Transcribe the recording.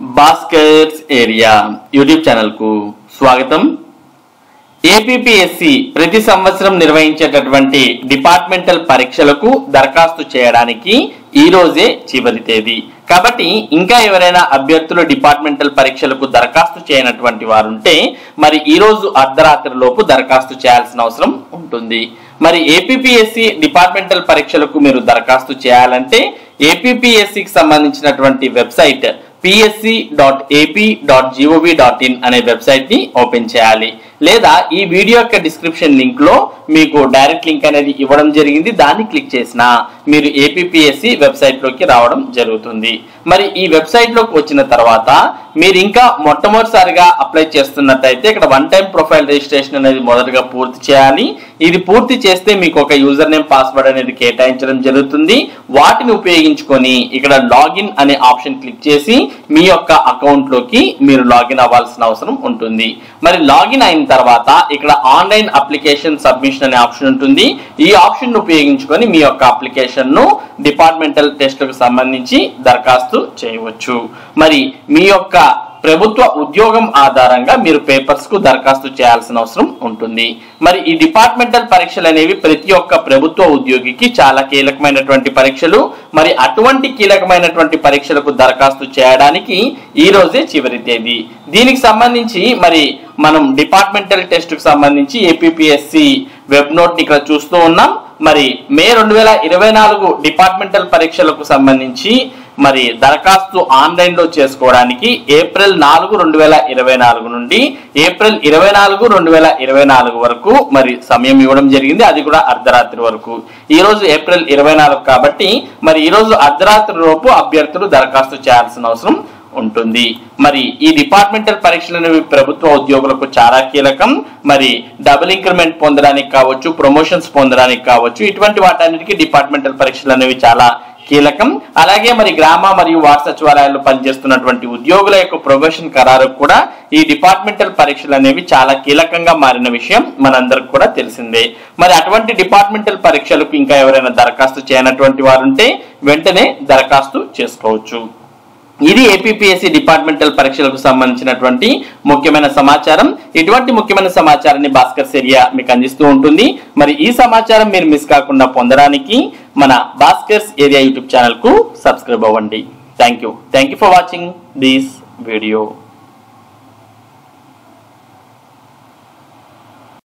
Bhaskar's area YouTube channel కు స్వాగతం. APPSC ప్రతి సంవత్సరం నిర్వహించేటటువంటి డిపార్ట్మెంటల్ పరీక్షలకు దరఖాస్తు చేయడానికి ఈ రోజే చివరి తేదీ. కాబట్టి ఇంకా ఎవరైనా అభ్యర్థులు డిపార్ట్మెంటల్ పరీక్షలకు దరఖాస్తు చేయనటువంటి వారు ఉంటే మరి ఈ రోజు అర్ధరాత్రి లోపు దరఖాస్తు చేయాల్సిన అవసరం ఉంటుంది. మరి ఏపీపీఎస్సీ డిపార్ట్మెంటల్ పరీక్షలకు మీరు దరఖాస్తు చేయాలంటే ఏపీపీఎస్సీకి సంబంధించినటువంటి వెబ్సైట్ psc.ap.gov.in అనే వెబ్సైట్ ని ఓపెన్ చేయాలి. లేదా ఈ వీడియో యొక్క డిస్క్రిప్షన్ లింక్ లో మీకు డైరెక్ట్ లింక్ అనేది ఇవ్వడం జరిగింది. దాన్ని క్లిక్ చేసినా మీరు ఏపీపీఎస్సీ వెబ్సైట్ లోకి రావడం జరుగుతుంది. మరి ఈ వెబ్సైట్ లోకి వచ్చిన తర్వాత మీరు ఇంకా మొట్టమొదటిసారిగా అప్లై చేస్తున్నట్టయితే ఇక్కడ వన్ టైం ప్రొఫైల్ రిజిస్ట్రేషన్ అనేది మొదటగా పూర్తి చేయాలి. ఇది పూర్తి చేస్తే మీకు ఒక యూజర్ నేమ్ పాస్వర్డ్ అనేది కేటాయించడం జరుగుతుంది. వాటిని ఉపయోగించుకొని ఇక్కడ లాగిన్ అనే ఆప్షన్ క్లిక్ చేసి మీ యొక్క అకౌంట్ లోకి మీరు లాగిన్ అవ్వాల్సిన అవసరం ఉంటుంది. మరి లాగిన్ అయిన తర్వాత ఇక్కడ ఆన్లైన్ అప్లికేషన్ సబ్మిషన్ అనే ఆప్షన్ ఉంటుంది. ఈ ఆప్షన్ ఉపయోగించుకొని మీ యొక్క అప్లికేషన్ ను డిపార్ట్మెంటల్ టెస్ట్లకు సంబంధించి దరఖాస్తు చేయవచ్చు. మరి మీ యొక్క ప్రభుత్వ ఉద్యోగం ఆధారంగా మీరు పేపర్స్ కు దరఖాస్తు చేయాల్సిన అవసరం ఉంటుంది. మరి ఈ డిపార్ట్మెంటల్ పరీక్షలు అనేవి ప్రతి ఒక్క ప్రభుత్వ ఉద్యోగికి చాలా కీలకమైనటువంటి పరీక్షలు. మరి అటువంటి కీలకమైనటువంటి పరీక్షలకు దరఖాస్తు చేయడానికి ఈ రోజే చివరి తేదీ. దీనికి సంబంధించి మరి మనం డిపార్ట్మెంటల్ టెస్ట్ కు సంబంధించి ఏపీపీఎస్సీ వెబ్ నోట్ ని ఇక్కడ చూస్తూ ఉన్నాం. మరి మే 2024 డిపార్ట్మెంటల్ పరీక్షలకు సంబంధించి మరి దరఖాస్తు ఆన్లైన్ లో చేసుకోవడానికి ఏప్రిల్ 4, 2024 నుండి ఏప్రిల్ 24, 2024 వరకు మరి సమయం ఇవ్వడం జరిగింది. అది కూడా అర్ధరాత్రి వరకు. ఈ రోజు ఏప్రిల్ 24 కాబట్టి మరి ఈ రోజు అర్ధరాత్రి లోపు అభ్యర్థులు దరఖాస్తు చేయాల్సిన అవసరం ఉంటుంది. మరి ఈ డిపార్ట్మెంటల్ పరీక్షలు అనేవి ప్రభుత్వ ఉద్యోగులకు చాలా కీలకం. మరి డబుల్ ఇంక్రిమెంట్ పొందడానికి కావచ్చు, ప్రమోషన్స్ పొందడానికి కావచ్చు, ఇటువంటి వాటన్నిటికీ డిపార్ట్మెంటల్ పరీక్షలు అనేవి చాలా కీలకం. అలాగే మరి గ్రామ మరియు వార్డు సచివాలయాల్లో పనిచేస్తున్నటువంటి ఉద్యోగుల యొక్క ప్రొబేషన్ ఖరారు కూడా ఈ డిపార్ట్మెంటల్ పరీక్షలు అనేవి చాలా కీలకంగా మారిన విషయం మనందరికి కూడా తెలిసిందే. మరి అటువంటి డిపార్ట్మెంటల్ పరీక్షలకు ఇంకా ఎవరైనా దరఖాస్తు చేయనటువంటి వారు ఉంటే వెంటనే దరఖాస్తు చేసుకోవచ్చు. ఇది ఏపీపీఎస్సీ డిపార్ట్మెంటల్ పరీక్షలకు సంబంధించినటువంటి ముఖ్యమైన సమాచారం. ఇటువంటి ముఖ్యమైన సమాచారాన్ని భాస్కర్స్ ఏరియా మీకు అందిస్తూ ఉంటుంది. మరి ఈ సమాచారం మీరు మిస్ కాకుండా పొందడానికి మన భాస్కర్స్ ఏరియా యూట్యూబ్ ఛానల్ కు సబ్స్క్రైబ్ అవ్వండి. Thank you for watching this video.